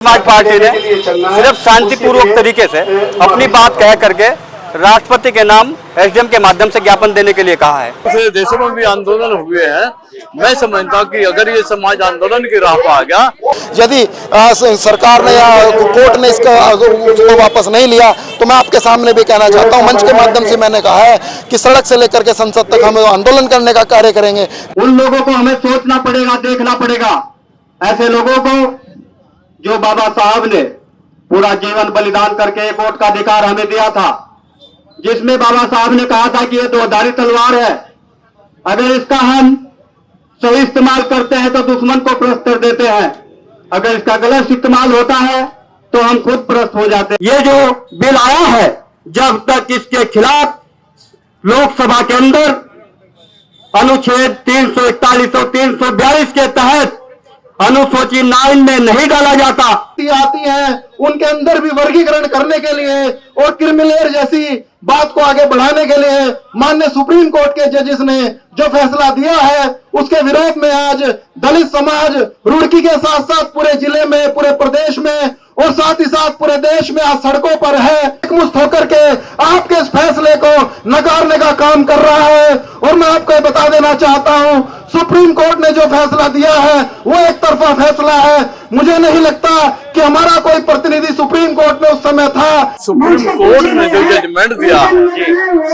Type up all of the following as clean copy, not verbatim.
समाज पार्टी ने सिर्फ शांतिपूर्वक तरीके से अपनी बात कह करके राष्ट्रपति के नाम एसडीएम के माध्यम से ज्ञापन देने के लिए कहा है। दूसरे देशों में भी आंदोलन हुए हैं। मैं समझता हूँ कि अगर ये समाज आंदोलन की राह पर आ गया, यदि सरकार ने या कोर्ट ने उसको वापस नहीं लिया तो मैं आपके सामने भी कहना चाहता हूँ, मंच के माध्यम से मैंने कहा है कि सड़क से लेकर के संसद तक हम आंदोलन करने का कार्य करेंगे। उन लोगों को हमें सोचना पड़ेगा, देखना पड़ेगा, ऐसे लोगों को जो बाबा साहब ने पूरा जीवन बलिदान करके एक वोट का अधिकार हमें दिया था, जिसमें बाबा साहब ने कहा था कि ये दोधारी तलवार है, अगर इसका हम सही इस्तेमाल करते हैं तो दुश्मन को परास्त कर देते हैं, अगर इसका गलत इस्तेमाल होता है तो हम खुद परास्त हो जाते हैं। ये जो बिल आया है, जब तक इसके खिलाफ लोकसभा के अंदर अनुच्छेद 341 और 342 के तहत अनुसूची 9 में नहीं डाला जाता, आती है उनके अंदर भी वर्गीकरण करने के लिए और क्रिमिनल जैसी बात को आगे बढ़ाने के लिए माननीय सुप्रीम कोर्ट के जजेस ने जो फैसला दिया है, उसके विरोध में आज दलित समाज रुड़की के साथ साथ पूरे जिले में, पूरे प्रदेश में और साथ ही साथ पूरे देश में आज सड़कों पर है, एकमुश्त होकर के आपके इस फैसले को नकारने का काम कर रहा है। और मैं आपको बता देना चाहता हूं, सुप्रीम कोर्ट ने जो फैसला दिया है वो एक तरफा फैसला है। मुझे नहीं लगता कि हमारा कोई प्रतिनिधि सुप्रीम कोर्ट में उस समय था। सुप्रीम कोर्ट ने जो जजमेंट दिया,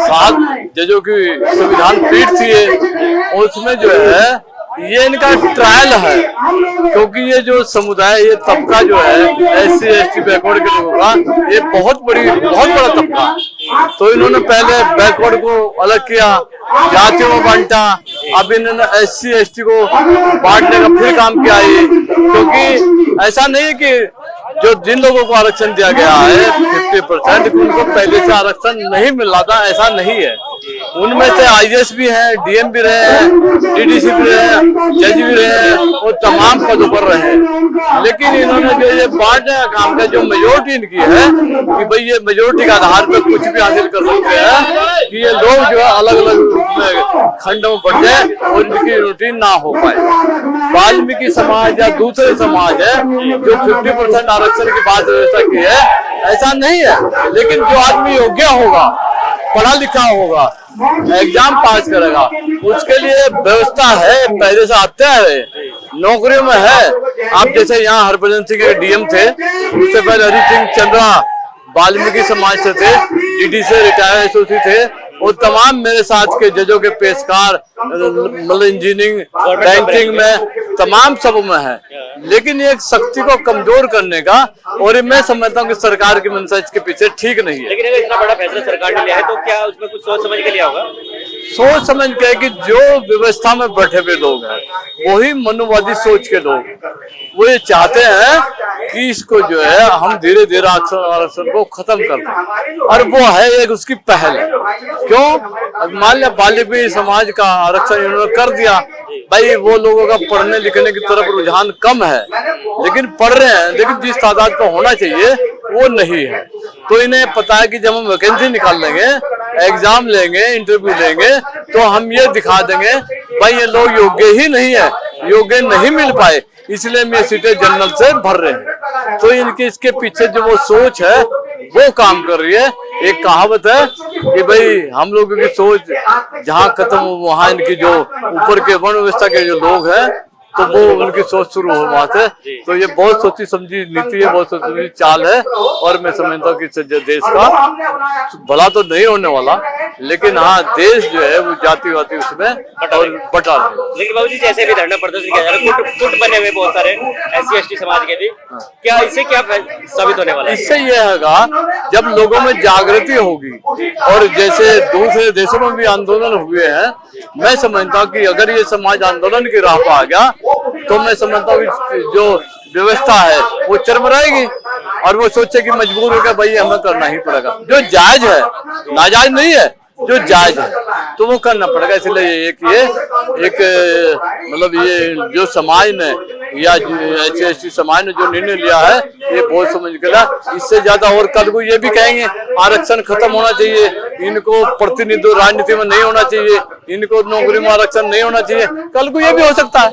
7 जजों की संविधान पीठ थी, उसमें जो है ये इनका ट्रायल है, क्योंकि ये जो समुदाय, ये तबका जो है SC ST बैकवर्ड के लोगों का, ये बहुत बड़ा तबका है। तो इन्होंने पहले बैकवर्ड को अलग किया, जातियों में बांटा, अब इन्होंने SC ST को बांटने का फिर काम किया है। क्योंकि ऐसा नहीं है कि जो जिन लोगों को आरक्षण दिया गया है 50%, उनको पहले से आरक्षण नहीं मिल रहा था, ऐसा नहीं है। उनमें से IAS भी हैं, DM भी रहे हैं, DDC भी रहे हैं, जज भी रहे हैं और तमाम पदों पर रहे हैं। लेकिन इन्होंने जो ये बांटने का काम किया, जो मेजोरिटी इनकी है कि भाई ये मेजोरिटी के आधार पर कुछ भी हासिल कर सकते हैं, कि ये लोग जो है अलग अलग खंडों में बढ़ जाए और इनकी रूटीन ना हो पाए। वाल्मीकि समाज या दूसरे समाज है जो 50% आरक्षण की बात व्यवस्था की है, ऐसा नहीं है। लेकिन जो आदमी योग्य होगा, पढ़ा लिखा होगा, एग्जाम पास करेगा, उसके लिए व्यवस्था है, पहले से आते हैं, नौकरियों में है। आप जैसे यहाँ हरभजन सिंह के DM थे, उससे पहले हरि सिंह चंद्रा वाल्मीकि समाज से थे, DD से रिटायर SOC थे, और तमाम मेरे साथ के जजों के पेशकार मतलब इंजीनियरिंग, बैंकिंग में, तमाम सब में है। लेकिन एक शक्ति को कमजोर करने का, और मैं समझता हूँ कि सरकार की मंशा इसके पीछे ठीक नहीं है। लेकिन अगर इतना बड़ा फैसला सरकार ने लिया है तो क्या उसमें कुछ सोच समझ के लिया होगा? सोच समझ के कि जो व्यवस्था में बैठे हुए लोग हैं, वही मनुवादी सोच के लोग, वो ये चाहते हैं कि इसको जो है हम धीरे धीरे आरक्षण को खत्म कर दें, और वो है एक उसकी पहल है। क्यों? मान लिया वाल्मीकि समाज का आरक्षण इन्होंने कर दिया, भाई वो लोगों का पढ़ने लिखने की तरफ रुझान कम है, लेकिन पढ़ रहे हैं, लेकिन जिस तादाद पर होना चाहिए वो नहीं है। तो इन्हें पता है कि जब हम वैकेंसी निकाल लेंगे, एग्जाम लेंगे, इंटरव्यू लेंगे, तो हम ये दिखा देंगे भाई ये लोग योग्य ही नहीं है, योग्य नहीं मिल पाए, इसलिए हम ये सीटें जनरल से भर रहे हैं। तो इनके इसके पीछे जो वो सोच है वो काम कर रही है। एक कहावत है कि भाई हम लोगों की सोच जहाँ खत्म हो वहाँ इनकी जो ऊपर के वर्ण व्यवस्था के जो लोग हैं, तो वो उनकी सोच शुरू हो वहां से। तो ये बहुत सोची समझी नीति है, बहुत सोची समझी चाल है, और मैं समझता हूँ कि देश का भला तो नहीं होने वाला, लेकिन हाँ देश जो है वो जातिवादी उसमें और बटा रहे। लेकिन बाबू जी, जैसे भी धरना प्रदर्शन किया जा रहा है, गुट बने हुए बहुत सारे SC ST समाज के भी, क्या इससे क्या साबित होने वाला है? इससे ये होगा जब लोगों में जागृति होगी, और जैसे दूसरे देशों में भी आंदोलन हुए हैं, मैं समझता हूँ कि अगर ये समाज आंदोलन की राह पर आ गया तो मैं समझता हूँ जो व्यवस्था है वो चरमराएगी, और वो सोचे कि मजबूर होकर भाई हमें करना ही पड़ेगा। जो जायज है, नाजायज नहीं है, जो जायज है तो वो करना पड़ेगा। इसलिए एक मतलब ये जो समाज ने या SC ST समाज ने जो निर्णय लिया है, ये बहुत समझ गया। इससे ज्यादा और कल को ये भी कहेंगे आरक्षण खत्म होना चाहिए, इनको प्रतिनिधित्व राजनीति में नहीं होना चाहिए, इनको नौकरी में आरक्षण नहीं होना चाहिए, कल को ये भी हो सकता है।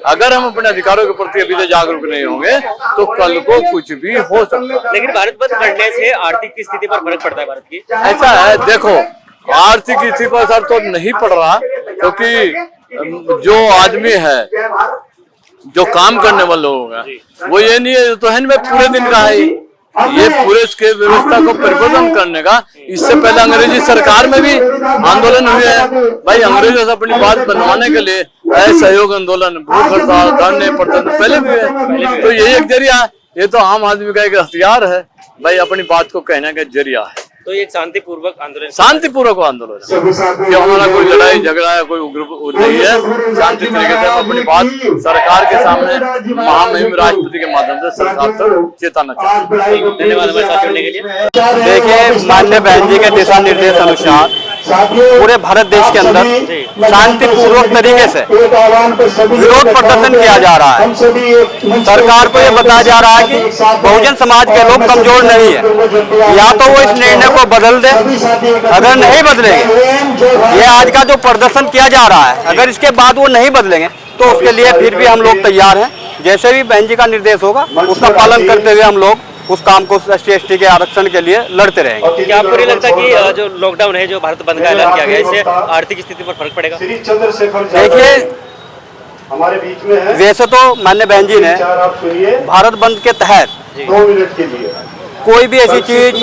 अगर हम अपने अधिकारों के प्रति अभी से जागरूक नहीं होंगे तो कल को कुछ भी हो सकता है। लेकिन भारत बंद करने से आर्थिक की स्थिति पर फर्क पड़ता है भारत की। ऐसा है, देखो आर्थिक स्थिति पर असर तो नहीं पड़ रहा, क्योंकि जो आदमी है, जो काम करने वाले लोग हैं, वो ये नहीं है तो है नहीं पूरे दिन का है, ये पूरे इसके व्यवस्था को परिवर्तन करने का। इससे पहले अंग्रेजी सरकार में भी आंदोलन हुए हैं भाई, अंग्रेजों से अपनी बात बनवाने के लिए असहयोग आंदोलन, भूख हड़ताल, धरने प्रदर्शन पहले भी हुए। तो यही एक जरिया है, ये तो आम आदमी का एक हथियार है भाई, अपनी बात को कहने का जरिया है। तो ये एक शांतिपूर्वक आंदोलन, शांतिपूर्वक आंदोलन है, जो हमारा कोई लड़ाई झगड़ा है, कोई उग्र नहीं है, शांति तरीके से हम अपनी बात सरकार के सामने महामहिम राष्ट्रपति के माध्यम से सरकार तक चेताना चाहते हैं। धन्यवाद हमारे साथ जुड़ने के लिए। देखिए, माननीय बहन जी के दिशा निर्देश अनुसार पूरे भारत देश के अंदर शांतिपूर्वक तरीके से विरोध प्रदर्शन किया जा रहा है। सरकार को ये बताया जा रहा है कि बहुजन समाज के लोग कमजोर नहीं है, या तो वो इस निर्णय को बदल दे, अगर नहीं बदलेंगे, ये आज का जो प्रदर्शन किया जा रहा है, अगर इसके बाद वो नहीं बदलेंगे तो उसके लिए फिर भी हम लोग तैयार हैं। जैसे भी बहन जी का निर्देश होगा उसका पालन करते हुए हम लोग उस काम को SC/ST के आरक्षण के लिए लड़ते रहेंगे। क्या आपको नहीं लगता कि जो लॉकडाउन है, जो भारत बंद का ऐलान किया गया, इससे आर्थिक स्थिति पर फर्क पड़ेगा? देखिए, हमारे बीच में है, वैसे तो माननीय बहन जी ने आप सुनिए, भारत बंद के तहत 2 मिनट के लिए कोई भी ऐसी चीज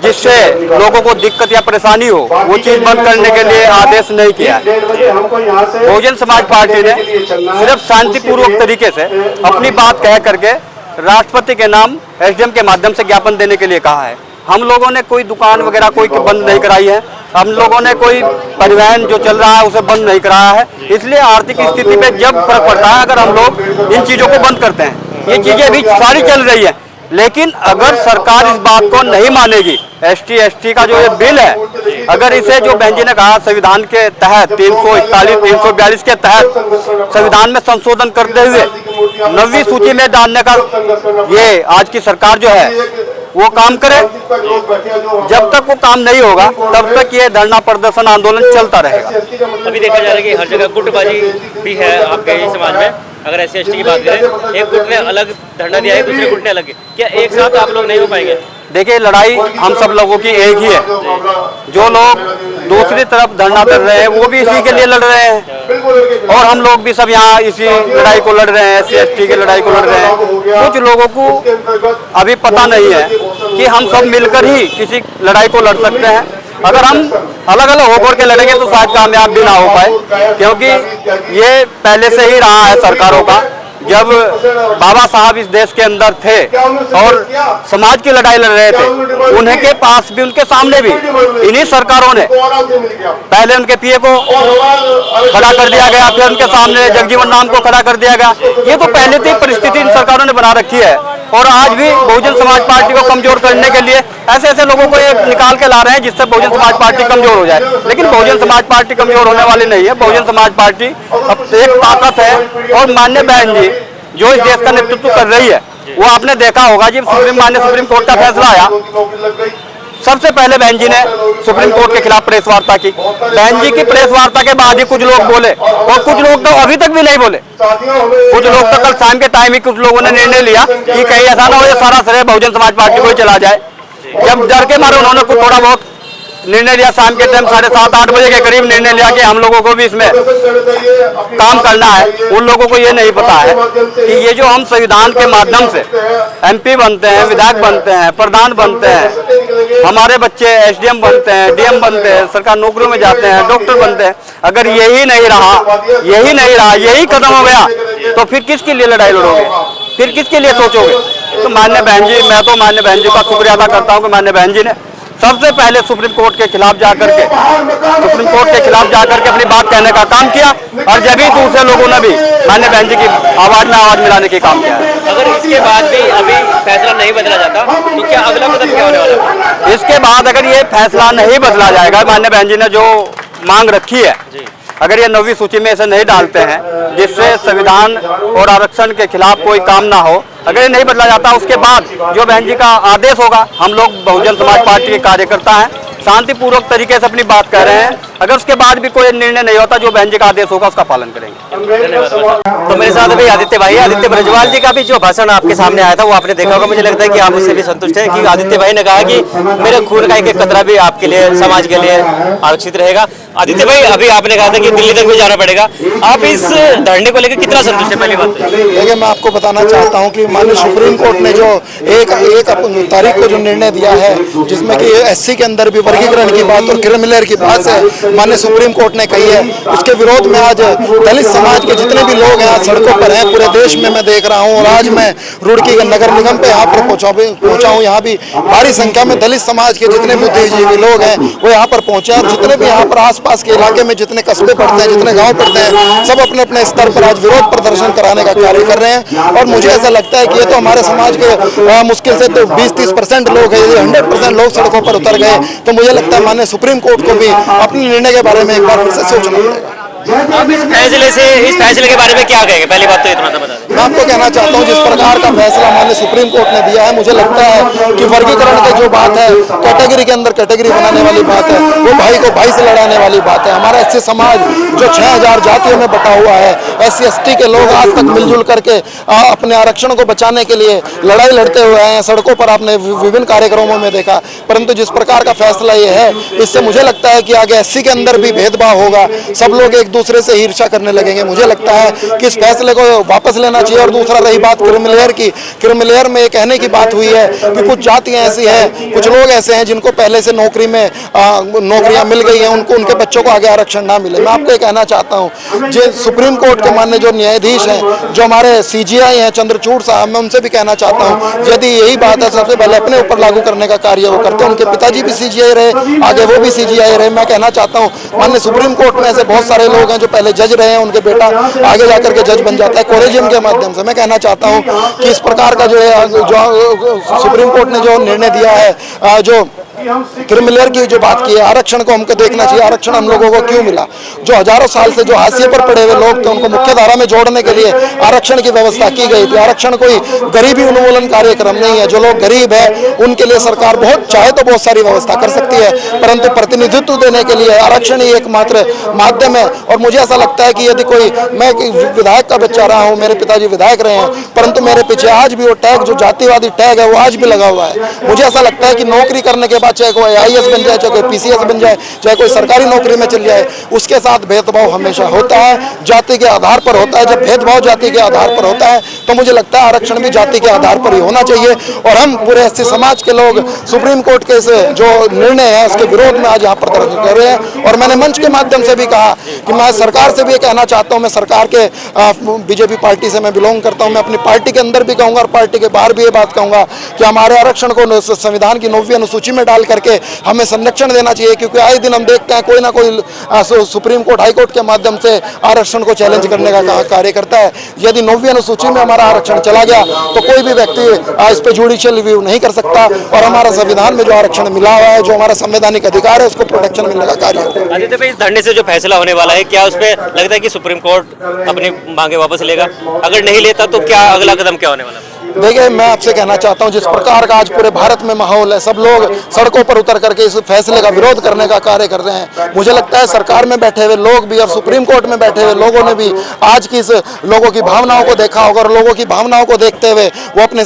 जिससे लोगों को दिक्कत या परेशानी हो वो चीज बंद करने के लिए आदेश नहीं किया है। बहुजन समाज पार्टी ने सिर्फ शांतिपूर्वक तरीके से अपनी बात कह करके राष्ट्रपति के नाम SDM के माध्यम से ज्ञापन देने के लिए कहा है। हम लोगों ने कोई दुकान वगैरह कोई बंद नहीं कराई है, हम लोगों ने कोई परिवहन जो चल रहा है उसे बंद नहीं कराया है। इसलिए आर्थिक स्थिति पे जब फर्क पड़ता है अगर हम लोग इन चीज़ों को बंद करते हैं। ये चीज़ें अभी सारी चल रही है, लेकिन अगर सरकार इस बात को नहीं मानेगी, ST/ST का जो ये बिल है, अगर इसे जो बहन जी ने कहा संविधान के तहत 341, 342 के तहत संविधान में संशोधन करते हुए 9वीं सूची में डालने का ये आज की सरकार जो है वो काम करे। जब तक वो काम नहीं होगा तब तक ये धरना प्रदर्शन आंदोलन चलता रहेगा। अभी देखा जा रहा है कि हर जगह गुटबाजी भी है आपके समाज में। अगर SC/ST की बात करें, एक गुट ने अलग धरना दिया है, दूसरे गुट ने अलग, क्या एक साथ आप लोग नहीं हो पाएंगे? देखिए, लड़ाई हम सब लोगों की एक ही है। जो लोग दूसरी तरफ धरना कर रहे हैं वो भी इसी के लिए लड़ रहे हैं, और हम लोग भी सब यहाँ इसी लड़ाई को लड़ रहे हैं, SC/ST की लड़ाई को लड़ रहे हैं। कुछ लोगों को अभी पता नहीं है कि हम सब मिलकर ही किसी लड़ाई को लड़ सकते हैं। अगर हम अलग अलग होकर के लड़ेंगे तो शायद कामयाब भी ना हो पाए, क्योंकि ये पहले से ही रहा है सरकारों का। जब बाबा साहब इस देश के अंदर थे और समाज की लड़ाई लड़ रहे थे, उन्हीं के पास भी, उनके सामने भी इन्हीं सरकारों ने पहले उनके PA को खड़ा कर दिया गया, फिर उनके सामने जगजीवन राम को खड़ा कर दिया गया। ये तो पहले से परिस्थिति इन सरकारों ने बना रखी है, और आज भी बहुजन समाज पार्टी को कमजोर करने के लिए ऐसे ऐसे लोगों को एक निकाल के ला रहे हैं जिससे बहुजन समाज पार्टी कमजोर हो जाए। लेकिन बहुजन समाज पार्टी कमजोर होने वाली नहीं है। बहुजन समाज पार्टी अब एक ताकत है, और माननीय बहन जी जो इस देश का नेतृत्व कर रही है, वो आपने देखा होगा जब माननीय सुप्रीम कोर्ट का फैसला आया, सबसे पहले बहन जी ने सुप्रीम कोर्ट के खिलाफ प्रेस वार्ता की। बहन जी की प्रेस वार्ता के बाद ही कुछ लोग बोले, और कुछ लोग तो अभी तक भी नहीं बोले। कुछ लोग तो कल शाम के टाइम ही कुछ लोगों ने निर्णय लिया कि कहीं ऐसा ना हो ये सारा श्रेय बहुजन समाज पार्टी को ही चला जाए। जब डर के मारे उन्होंने कुछ थोड़ा बहुत निर्णय लिया, शाम के टाइम 7:30-8 बजे के करीब निर्णय लिया कि हम लोगों को भी इसमें काम करना है। उन लोगों को ये नहीं पता है कि ये जो हम संविधान के माध्यम से MP बनते हैं, विधायक बनते हैं, प्रधान बनते हैं, हमारे बच्चे SDM बनते हैं, DM बनते हैं, सरकार नौकरियों में जाते हैं, डॉक्टर बनते हैं, अगर यही नहीं रहा, यही खत्म हो गया तो फिर किसके लिए लड़ाई लड़ोगे, फिर किसके लिए सोचोगे? तो माननीय बहन जी, मैं तो माननीय बहन जी का शुक्रिया अदा करता हूँ कि माननीय बहन जी ने सबसे पहले सुप्रीम कोर्ट के खिलाफ जाकर के अपनी बात कहने का काम किया, और जब भी दूसरे लोगों ने भी माननीय बहन जी की आवाज में आवाज मिलाने की काम किया है। अगर इसके बाद भी अभी फैसला नहीं बदला जाता तो क्या अगला कदम क्या होने वाला है? इसके बाद अगर ये फैसला नहीं बदला जाएगा, माननीय बहन जी ने जो मांग रखी है, अगर ये 9वीं सूची में इसे नहीं डालते हैं जिससे संविधान और आरक्षण के खिलाफ कोई काम ना हो, अगर ये नहीं बदला जाता, उसके बाद जो बहन जी का आदेश होगा, हम लोग बहुजन समाज पार्टी के कार्यकर्ता हैं, शांतिपूर्वक तरीके से अपनी बात कह रहे हैं। अगर उसके बाद भी कोई निर्णय नहीं होता, जो बहन जी का आदेश होगा उसका पालन करेंगे। धन्यवाद। तो मेरे साथ अभी आदित्य भाई, आदित्य ब्रजवाल जी का भी जो भाषण आपके सामने आया था वो आपने देखा होगा। मुझे लगता है कि आप उससे भी संतुष्ट हैं कि आदित्य भाई ने कहा कि मेरे खून का एक एक कतरा भी आपके लिए, समाज के लिए आरक्षित रहेगा। आदित्य भाई, अभी आपने कहा था कि दिल्ली तक भी जाना पड़ेगा, आप इस धरने को लेकर कितना संतुष्ट है? पहली बात देखिए, मैं आपको बताना चाहता हूं कि माननीय सुप्रीम कोर्ट ने जो एक तारीख को जो निर्णय दिया है, जिसमें कि एससी के अंदर भी वर्गीकरण की बात और क्रिमिनल की बात है माननीय सुप्रीम कोर्ट ने कही है, उसके विरोध में आज दलित समाज के जितने भी लोग हैं आज सड़कों पर हैं। पूरे देश में मैं देख रहा हूं, और आज मैं रुड़की के नगर निगम पे यहाँ पर पहुंचा हूँ। यहाँ भी भारी संख्या में दलित समाज के जितने बुद्धिजीवी लोग हैं वो यहाँ पर पहुंचे हैं, और जितने भी यहाँ पर आसपास के इलाके में जितने कस्बे पड़ते हैं, जितने गाँव पड़ते हैं, सब अपने अपने स्तर पर आज विरोध प्रदर्शन कराने का कार्य कर रहे हैं। और मुझे ऐसा लगता है कि ये तो हमारे समाज के मुश्किल से तो 20-30% लोग हैं, 100% लोग सड़कों पर उतर गए, तो मुझे लगता है माननीय सुप्रीम कोर्ट को भी अपने निर्णय के बारे में एक बार फिर से सोचना पड़ेगा। अब इस फैसले के बारे में क्या कहेंगे? पहली बात तो इतना सा बता दें। मैं आपको कहना चाहता हूं, जिस प्रकार का फैसला माननीय सुप्रीम कोर्ट ने दिया है, मुझे लगता है कि वर्गीकरण की जो बात है, कैटेगरी के अंदर कैटेगरी बनाने वाली बात है, वो भाई को भाई से लड़ाने वाली बात है। हमारा एससी समाज जो 6000 जातियों में बटा हुआ है, SC/ST के लोग आज तक मिलजुल करके अपने आरक्षण को बचाने के लिए लड़ाई लड़ते हुए आए हैं। सड़कों पर आपने विभिन्न कार्यक्रमों में देखा, परंतु जिस प्रकार का फैसला ये है, इससे मुझे लगता है कि आगे SC के अंदर भी भेदभाव होगा, सब लोग एक दूसरे से ईर्ष्या करने लगेंगे। मुझे लगता है कि इस फैसले को वापस लेना चाहिए। और दूसरा रही बात क्रिमिलेयर की, क्रिमिलेयर में कहने की बात हुई है कि कुछ जातियां ऐसी हैं, कुछ लोग ऐसे हैं जिनको पहले से नौकरी में नौकरियां मिल गई हैं, उनको उनके बच्चों को आगे आरक्षण ना मिले। मैं आपको ये कहना चाहता हूं, जो सुप्रीम कोर्ट के माननीय जो न्यायाधीश हैं, जो हमारे CGI हैं चंद्रचूड़ साहब, मैं उनसे भी कहना चाहता हूं, यदि यही बात है सबसे पहले अपने ऊपर लागू करने का कार्य वो करते हैं। उनके पिताजी भी CGI रहे, आगे वो भी CGI रहे। मैं कहना चाहता हूँ माननीय सुप्रीम कोर्ट में ऐसे बहुत सारे लोग हैं जो पहले जज रहे हैं, उनके बेटा आगे जाकर के जज बन जाता है कोलेजियम के माध्यम से। मैं कहना चाहता हूं कि इस प्रकार का जो है, जो सुप्रीम कोर्ट ने जो निर्णय दिया है, जो क्रिमिनल की जो बात की है, आरक्षण को हमको देखना चाहिए। आरक्षण हम लोगों को क्यों मिला? जो हजारों साल से जो हाशिए पर पड़े हुए लोग थे, उनको मुख्य धारा में जोड़ने के लिए आरक्षण की व्यवस्था की गई थी। आरक्षण कोई गरीबी उन्मूलन कार्यक्रम नहीं है। जो लोग गरीब है उनके लिए सरकार बहुत चाहे तो बहुत सारी व्यवस्था कर सकती है, परंतु प्रतिनिधित्व देने के लिए आरक्षण ही एकमात्र माध्यम है। और मुझे ऐसा लगता है कि यदि कोई, मैं विधायक का बच्चा रहा हूँ, मेरे पिताजी विधायक रहे हैं, परंतु मेरे पीछे आज भी वो टैग, जो जातिवादी टैग है, वो आज भी लगा हुआ है। मुझे ऐसा लगता है कि नौकरी करने के बाद चाहे कोई IAS बन जाए, चाहे कोई PCS बन जाए, चाहे कोई सरकारी नौकरी में चल जाए, उसके साथ भेदभाव हमेशा होता है, जाति के आधार पर होता है। जब भेदभाव जाति के आधार पर होता है तो मुझे लगता है आरक्षण भी जाति के आधार पर ही होना चाहिए। और हम पूरे SC समाज के लोग सुप्रीम कोर्ट के जो निर्णय है उसके विरोध में आज यहाँ पर प्रदर्शन कर रहे हैं। और मैंने मंच के माध्यम से भी कहा कि मैं सरकार से भी ये कहना चाहता हूँ, मैं सरकार के BJP पार्टी से मैं बिलोंग करता हूँ, मैं अपनी पार्टी के अंदर भी कहूँगा और पार्टी के बाहर भी ये बात कहूँगा कि हमारे आरक्षण को संविधान की 9वीं अनुसूची में डाल करके हमें संरक्षण देना चाहिए। क्योंकि आए दिन हम देखते हैं कोई ना कोई सुप्रीम कोर्ट, हाई कोर्ट के माध्यम से आरक्षण को चैलेंज करने का कार्य करता है। यदि 9वीं अनुसूची में हमारा आरक्षण चला गया तो कोई भी व्यक्ति इस पर जुडिशियल रिव्यू नहीं कर सकता, और हमारा संविधान में जो आरक्षण मिला हुआ है, जो हमारा संवैधानिक अधिकार है, उसको प्रोटेक्शन मिलने का कार्य होगा। आदित्य भाई, इस धरने से जो फैसला होने वाला है, क्या उसमें लगता है कि सुप्रीम कोर्ट अपनी मांगे वापस लेगा? अगर नहीं लेता तो क्या अगला कदम क्या होने वाला है? देखिए, मैं आपसे कहना चाहता हूं, जिस प्रकार का आज पूरे भारत में माहौल है, सब लोग सड़कों पर उतर करके इस फैसले का विरोध करने का कार्य कर रहे हैं। मुझे लगता है सरकार में बैठे हुए लोग भी और सुप्रीम कोर्ट में बैठे हुए लोगों ने भी आज की इस लोगों की भावनाओं को देखा होगा, और लोगों की भावनाओं को देखते हुए वो अपने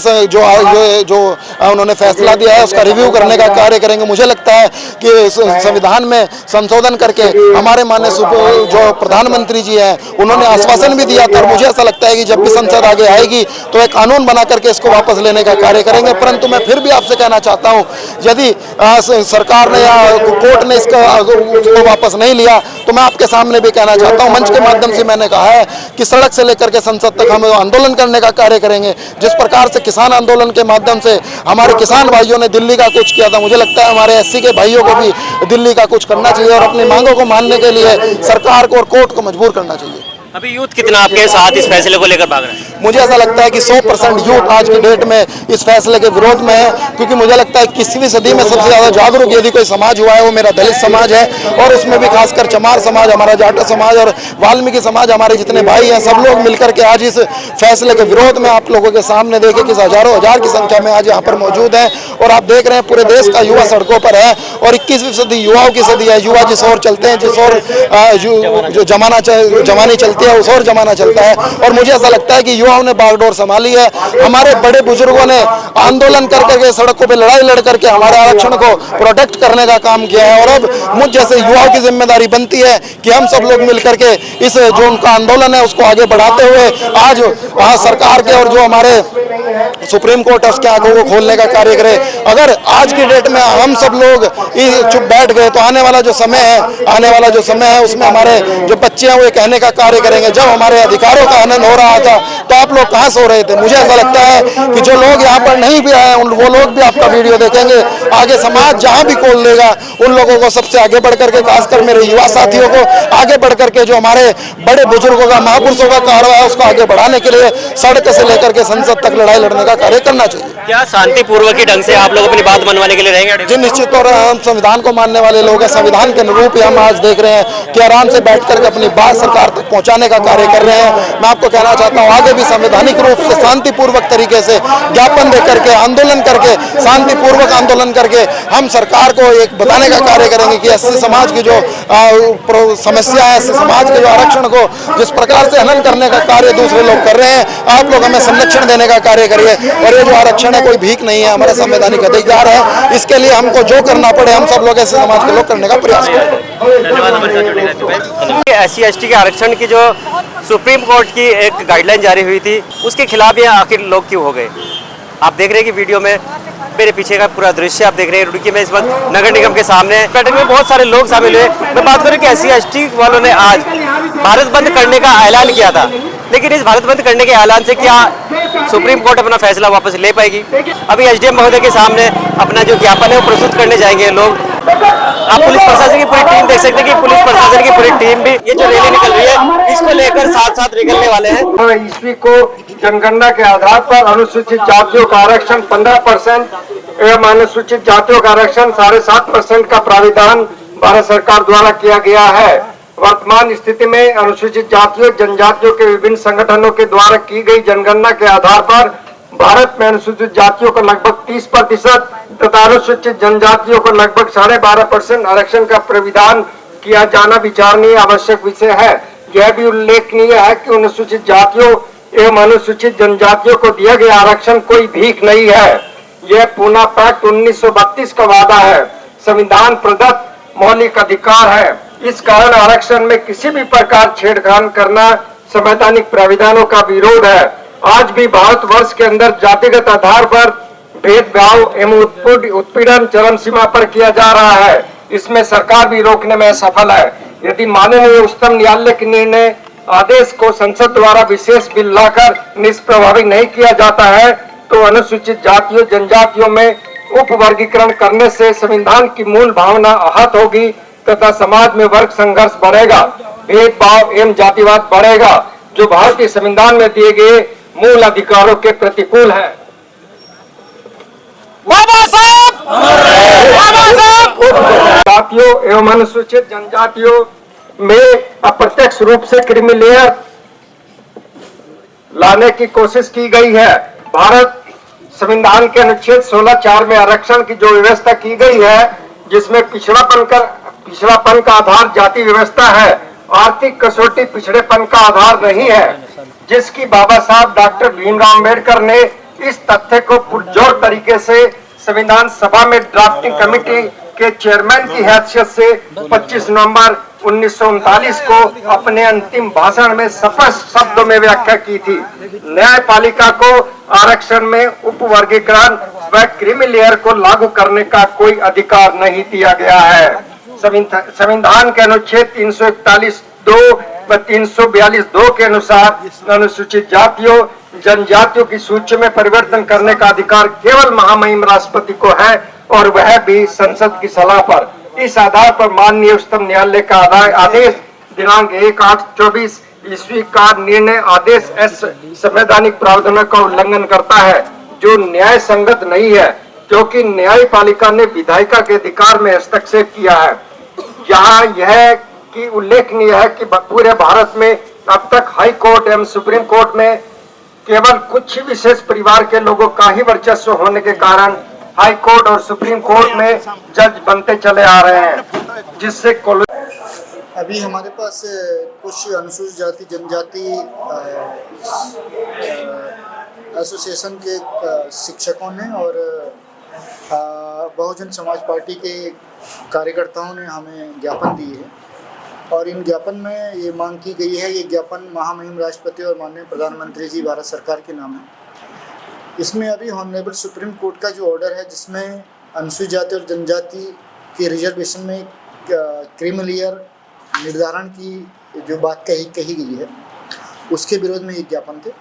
जो उन्होंने फैसला दिया है उसका रिव्यू करने का कार्य करेंगे। मुझे लगता है कि संविधान में संशोधन करके हमारे माननीय जो प्रधानमंत्री जी हैं, उन्होंने आश्वासन भी दिया था, और मुझे ऐसा लगता है कि जब भी संसद आगे आएगी तो एक कानून बना करके इसको वापस लेने का कार्य करेंगे। परंतु मैं फिर भी आपसे कहना चाहता हूं, यदि सरकार ने या कोर्ट ने इसको वापस नहीं लिया तो मैं आपके सामने भी कहना चाहता हूं, मंच के माध्यम से मैंने कहा है कि सड़क से लेकर के संसद तक हम आंदोलन करने का कार्य करेंगे। जिस प्रकार से किसान आंदोलन के माध्यम से हमारे किसान भाइयों ने दिल्ली का कुछ किया था, मुझे लगता है हमारे SC के भाइयों को भी दिल्ली का कुछ करना चाहिए और अपनी मांगों को मानने के लिए सरकार को और कोर्ट को मजबूर करना चाहिए। अभी यूथ कितना आपके साथ इस फैसले को लेकर भाग रहा है? मुझे ऐसा लगता है कि 100% यूथ आज की डेट में इस फैसले के विरोध में है, क्योंकि मुझे लगता है कि 21वीं सदी में सबसे ज़्यादा जागरूक यदि कोई समाज हुआ है वो मेरा दलित समाज है, और उसमें भी खासकर चमार समाज, हमारा जाटा समाज और वाल्मीकि समाज, हमारे जितने भाई हैं सब लोग मिलकर के आज इस फैसले के विरोध में आप लोगों के सामने देखे कि हजारों हजार की संख्या में आज यहाँ पर मौजूद है। और आप देख रहे हैं पूरे देश का युवा सड़कों पर है, और 21वीं सदी युवाओं की सदी है। युवा जिस ओर चलते हैं, जिस ओर जो जमानी चलती है उस ओर जमाना चलता है। और मुझे ऐसा लगता है कि युवाओं ने बागडोर संभाली है। हमारे बड़े बुजुर्गों ने आंदोलन कर करके सड़कों पे लड़ाई लड़ करके हमारे आरक्षण को प्रोटेक्ट करने का काम किया है, और अब मुझ जैसे युवाओं की जिम्मेदारी बनती है कि हम सब लोग मिलकर के इस जो उनका आंदोलन है उसको आगे बढ़ाते हुए आज वहाँ सरकार के और जो हमारे सुप्रीम कोर्ट है उसके आंखों को खोलने का कार्य करें। अगर आज की डेट में हम सब लोग चुप बैठ गए तो आने वाला जो समय है उसमें हमारे जो बच्चे हैं वो कहने का कार्य करेंगे, जब हमारे अधिकारों का हनन हो रहा था तो आप लोग कहाँ सो रहे थे। मुझे ऐसा लगता है कि जो लोग यहाँ पर नहीं भी आए वो लोग भी आपका वीडियो देखेंगे। आगे समाज जहाँ भी खोल देगा उन लोगों को सबसे आगे बढ़ करके, खासकर मेरे युवा साथियों को आगे बढ़ करके जो हमारे बड़े बुजुर्गों का, महापुरुषों का कार्य है उसको आगे बढ़ाने के लिए सड़क से लेकर के संसद तक लड़ाई लड़ने का कार्य करना चाहिए। क्या शांतिपूर्वक ही ढंग से आप लोग अपनी बात मनवाने के लिए रहेंगे? जी निश्चित तौर पर हम संविधान को मानने वाले लोग हैं। संविधान के अनुरूप ही हम आज देख रहे हैं कि आराम से बैठ करके अपनी बात सरकार तक पहुंचाने का कार्य कर रहे हैं। मैं आपको कहना चाहता हूं आगे भी संवैधानिक रूप से शांतिपूर्वक तरीके से ज्ञापन दे करके, आंदोलन करके, शांतिपूर्वक आंदोलन करके हम सरकार को एक बताने का कार्य करेंगे कि एससी समाज की जो समस्या है, एससी समाज के जो आरक्षण को जिस प्रकार से हनन करने का कार्य दूसरे लोग कर रहे हैं, आप लोग हमें संरक्षण देने का कार्य करिए। और ये जो आरक्षण है कोई भीख नहीं है, हमारा संवैधानिक अधिकार है। इसके लिए हमको जो करना पड़े हम सब लोग ऐसे समाज के लोग करने का प्रयास करें। धन्यवाद हमारे साथ जुड़ने के लिए। SC ST के आरक्षण की जो सुप्रीम कोर्ट की एक गाइडलाइन जारी हुई थी उसके खिलाफ ये आखिर लोग क्यों हो गए? आप देख रहे हैं कि वीडियो में मेरे पीछे का पूरा दृश्य आप देख रहे हैं। रुड़की में इस वक्त नगर निगम के सामने बैठक में बहुत सारे लोग शामिल हुए। मैं बात करूं कि SC ST वालों ने आज भारत बंद करने का ऐलान किया था, लेकिन इस भारत बंद करने के ऐलान से क्या सुप्रीम कोर्ट अपना फैसला वापस ले पाएगी? अभी SDM महोदय के सामने अपना जो ज्ञापन है वो प्रस्तुत करने जाएंगे लोग। आप पुलिस प्रशासन की पूरी टीम देख सकते हैं कि पुलिस प्रशासन की पूरी टीम भी ये जो रैली निकल रही है इसको लेकर साथ साथ निकलने वाले हैं। ईस्वी को जनगणना के आधार पर अनुसूचित जातियों का आरक्षण 15% एवं अनुसूचित जातियों का आरक्षण 7.5% का प्राविधान भारत सरकार द्वारा किया गया है। वर्तमान स्थिति में अनुसूचित जातियों जनजातियों के विभिन्न संगठनों के द्वारा की गई जनगणना के आधार पर भारत में अनुसूचित जातियों को लगभग 30% तथा अनुसूचित जनजातियों को लगभग 12.5% आरक्षण का प्राविधान किया जाना विचारणीय आवश्यक विषय है। यह भी उल्लेखनीय है कि अनुसूचित जातियों एवं अनुसूचित जनजातियों को दिया गया आरक्षण कोई भीख नहीं है। यह पूना पैक्ट 1932 का वादा है, संविधान प्रदत्त मौलिक अधिकार है। इस कारण आरक्षण में किसी भी प्रकार छेड़छाड़ करना संवैधानिक प्राविधानों का विरोध है। आज भी भारतवर्ष के अंदर जातिगत आधार पर भेदभाव एवं उत्पीड़न चरम सीमा पर किया जा रहा है। इसमें सरकार भी रोकने में असफल है। यदि माननीय उच्चतम न्यायालय के निर्णय आदेश को संसद द्वारा विशेष बिल लाकर निष्प्रभावी नहीं किया जाता है तो अनुसूचित जातियों जनजातियों में उप वर्गीकरण करने से संविधान की मूल भावना आहत होगी तथा समाज में वर्ग संघर्ष बढ़ेगा, भेदभाव एवं जातिवाद बढ़ेगा, जो भारतीय संविधान में दिए गए मूल अधिकारों के प्रतिकूल है। जातियों एवं अनुसूचित जनजातियों में अप्रत्यक्ष रूप से क्रीमी लेयर लाने की कोशिश की गई है। भारत संविधान के अनुच्छेद 16(4) में आरक्षण की जो व्यवस्था की गई है, जिसमें पिछड़ापन का आधार जाति व्यवस्था है, आर्थिक कसौटी पिछड़ेपन का आधार नहीं है, जिसकी बाबा साहब डॉक्टर भीमराव अम्बेडकर ने इस तथ्य को पुरजोर तरीके से संविधान सभा में ड्राफ्टिंग कमेटी के चेयरमैन की हैसियत से 25 नवंबर 1939 को अपने अंतिम भाषण में स्पष्ट शब्दों में व्याख्या की थी। न्यायपालिका को आरक्षण में उपवर्गीकरण व क्रीमी लेयर को लागू करने का कोई अधिकार नहीं दिया गया है। संविधान के अनुच्छेद 341(2) व 342(2) के अनुसार अनुसूचित जातियों जनजातियों की सूची में परिवर्तन करने का अधिकार केवल महामहिम राष्ट्रपति को है और वह भी संसद की सलाह पर। इस आधार पर माननीय उच्चतम न्यायालय का आदेश दिनांक 1/8/24 ईस्वी का निर्णय आदेश संवैधानिक प्रावधानों का उल्लंघन करता है, जो न्याय संगत नहीं है, क्योंकि न्यायपालिका ने विधायिका के अधिकार में हस्तक्षेप किया है। यहाँ यह कि उल्लेखनीय है कि पूरे भारत में अब तक हाई कोर्ट एवं सुप्रीम कोर्ट में केवल कुछ ही विशेष परिवार के लोगों का ही वर्चस्व होने के कारण हाई कोर्ट और सुप्रीम कोर्ट में जज बनते चले आ रहे हैं, जिससे अभी हमारे पास कुछ अनुसूचित जाति जनजाति एसोसिएशन के शिक्षकों ने और बहुजन समाज पार्टी के कार्यकर्ताओं ने हमें ज्ञापन दिए हैं और इन ज्ञापन में ये मांग की गई है, ये ज्ञापन महामहिम राष्ट्रपति और माननीय प्रधानमंत्री जी भारत सरकार के नाम है। इसमें अभी ऑनरेबल सुप्रीम कोर्ट का जो ऑर्डर है, जिसमें अनुसूचित जाति और जनजाति के रिजर्वेशन में क्रीमिलियर निर्धारण की जो बात कही गई है, उसके विरोध में ये ज्ञापन थे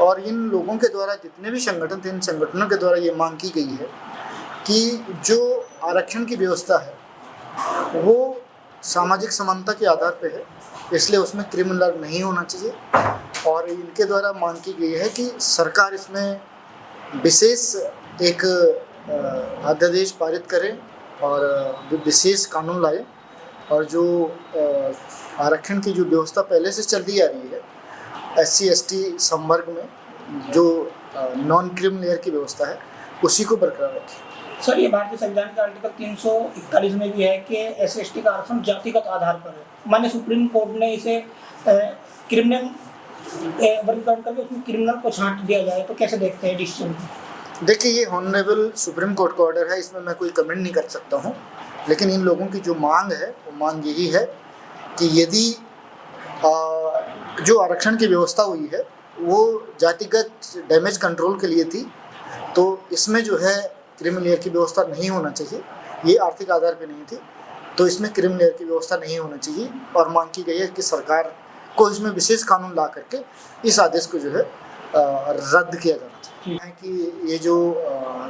और इन लोगों के द्वारा जितने भी संगठन थे, इन संगठनों के द्वारा ये मांग की गई है कि जो आरक्षण की व्यवस्था है वो सामाजिक समानता के आधार पे है, इसलिए उसमें क्रिमिनल नहीं होना चाहिए और इनके द्वारा मांग की गई है कि सरकार इसमें विशेष एक अध्यादेश पारित करे और विशेष कानून लाए और जो आरक्षण की जो व्यवस्था पहले से चलती आ रही है, SC ST संवर्ग में जो नॉन क्रिमिनल लेयर की व्यवस्था है, उसी को बरकरार रखे। सर, ये भारतीय संविधान के आर्टिकल 341 में भी है कि SC ST का आरक्षण जातिगत आधार पर है। माननीय सुप्रीम कोर्ट ने इसे क्रिमिनल वर्गीकरण करके उसमें क्रिमिनल को छांट दिया जाए, तो कैसे देखते हैं डिसीजन? देखिए, ये ऑनरेबल सुप्रीम कोर्ट का ऑर्डर है, इसमें मैं कोई कमेंट नहीं कर सकता हूँ, लेकिन इन लोगों की जो मांग है वो मांग यही है कि यदि जो आरक्षण की व्यवस्था हुई है वो जातिगत डैमेज कंट्रोल के लिए थी, तो इसमें जो है क्रिमिनल लेयर की व्यवस्था नहीं होना चाहिए। ये आर्थिक आधार पे नहीं थी, तो इसमें क्रिमिनल लेयर की व्यवस्था नहीं होना चाहिए और मांग की गई है कि सरकार को इसमें विशेष कानून ला करके इस आदेश को जो है रद्द किया जाना चाहिए। कि ये जो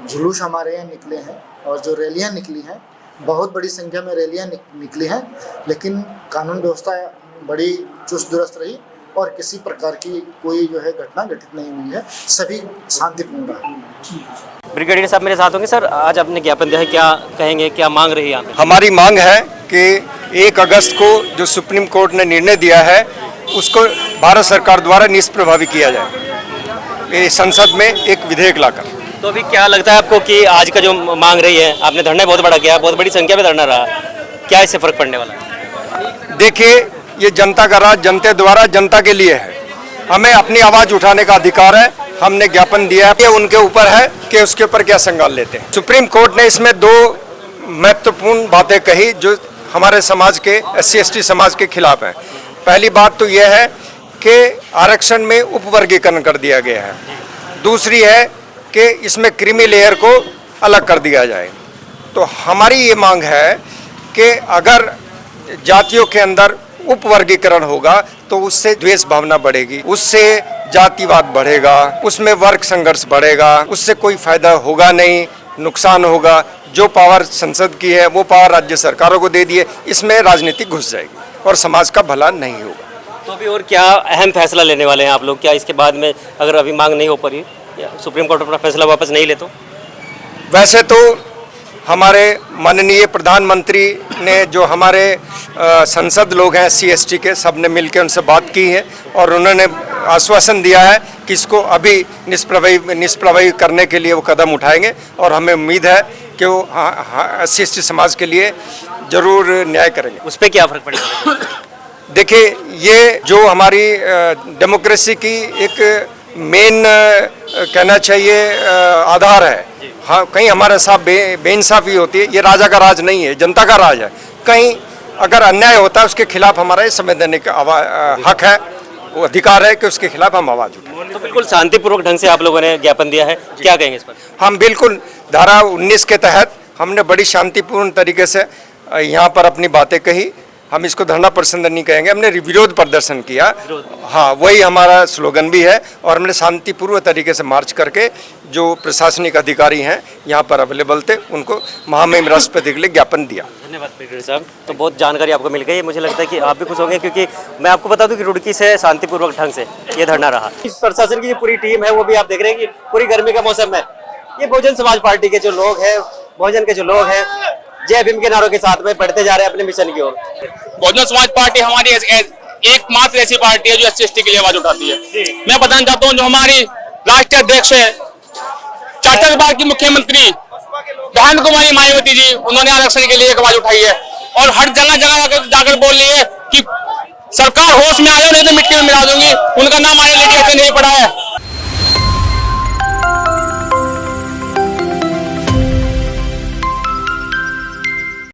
जुलूस हमारे यहाँ निकले हैं और जो रैलियाँ निकली हैं, बहुत बड़ी संख्या में रैलियाँ निकली हैं, लेकिन कानून व्यवस्था बड़ी चुस्त दुरुस्त रही और किसी प्रकार की कोई जो है घटना घटित नहीं हुई है, सभी शांतिपूर्ण रहा। ब्रिगेडियर साहब मेरे साथ होंगे। सर, आज आपने ज्ञापन दिया है, क्या कहेंगे, क्या मांग रही है यहाँ पे? हमारी मांग है कि 1 अगस्त को जो सुप्रीम कोर्ट ने निर्णय दिया है उसको भारत सरकार द्वारा निष्प्रभावी किया जाए, संसद में एक विधेयक लाकर। तो अभी क्या लगता है आपको कि आज का जो मांग रही है, आपने धरना बहुत बड़ा किया, बहुत बड़ी संख्या में धरना रहा, क्या इससे फर्क पड़ने वाला है? देखिए, ये जनता का राज जनता द्वारा जनता के लिए है, हमें अपनी आवाज़ उठाने का अधिकार है। हमने ज्ञापन दिया है, ये उनके ऊपर है कि उसके ऊपर क्या संज्ञान लेते हैं। सुप्रीम कोर्ट ने इसमें 2 महत्वपूर्ण बातें कही जो हमारे समाज के SC ST समाज के खिलाफ हैं। पहली बात तो यह है कि आरक्षण में उपवर्गीकरण कर दिया गया है, दूसरी है कि इसमें क्रीमी लेयर को अलग कर दिया जाए। तो हमारी ये मांग है कि अगर जातियों के अंदर उपवर्गीकरण होगा तो उससे द्वेष भावना बढ़ेगी, उससे जातिवाद बढ़ेगा, उसमें वर्ग संघर्ष बढ़ेगा, उससे कोई फायदा होगा नहीं, नुकसान होगा। जो पावर संसद की है वो पावर राज्य सरकारों को दे दिए, इसमें राजनीति घुस जाएगी और समाज का भला नहीं होगा। तो अभी और क्या अहम फैसला लेने वाले हैं आप लोग? क्या इसके बाद में अगर अभी मांग नहीं हो पाई, सुप्रीम कोर्ट अपना फैसला वापस नहीं ले तो? वैसे तो हमारे माननीय प्रधानमंत्री ने जो हमारे संसद लोग हैं SC ST के, सब ने मिलकर उनसे बात की है और उन्होंने आश्वासन दिया है कि इसको अभी निष्प्रभावी करने के लिए वो कदम उठाएंगे और हमें उम्मीद है कि वो SC ST समाज के लिए जरूर न्याय करेंगे। उस पर क्या फर्क पड़ेगा? देखिए, ये जो हमारी डेमोक्रेसी की एक मेन कहना चाहिए आधार है। हाँ, कहीं हमारे साथ बेइंसाफी होती है, ये राजा का राज नहीं है, जनता का राज है। कहीं अगर अन्याय होता है उसके खिलाफ हमारा ये संवैधानिक हक है, वो अधिकार है कि उसके खिलाफ हम आवाज़ उठाएं। तो बिल्कुल शांतिपूर्वक ढंग से आप लोगों ने ज्ञापन दिया है, क्या कहेंगे इस पर? हम बिल्कुल धारा 19 के तहत हमने बड़ी शांतिपूर्ण तरीके से यहाँ पर अपनी बातें कही हम इसको धरना प्रदर्शन नहीं कहेंगे, हमने विरोध प्रदर्शन किया। हाँ, वही हमारा स्लोगन भी है और हमने शांतिपूर्वक तरीके से मार्च करके जो प्रशासनिक अधिकारी हैं यहाँ पर अवेलेबल थे उनको महामहिम राष्ट्रपति के लिए ज्ञापन दिया। धन्यवाद ब्रिगेडियर साहब। तो बहुत जानकारी आपको मिल गई, मुझे लगता है कि आप भी खुश होंगे, क्योंकि मैं आपको बता दूं कि रुड़की से शांतिपूर्वक ढंग से ये धरना रहा। इस प्रशासन की पूरी टीम है वो भी आप देख रहे हैं कि पूरी गर्मी का मौसम है, ये बहुजन समाज पार्टी के जो लोग हैं, बहुजन के जो लोग हैं, जय भीम के नारों के साथ में बढ़ते जा रहे हैं अपने मिशन की ओर। बहुजन समाज पार्टी हमारी एकमात्र ऐसी पार्टी है जो SC/ST के लिए आवाज उठाती है। मैं बताना चाहता हूँ जो हमारी राष्ट्रीय अध्यक्ष है, चाचा विभाग की मुख्यमंत्री बहन कुमारी मायावती जी, उन्होंने आरक्षण के लिए एक आवाज उठाई है और हर जगह जगह जाकर बोल रही है कि सरकार होश में आए नहीं तो मिट्टी में मिला दूंगी। उनका नाम आने लेके ऐसे नहीं पड़ा है।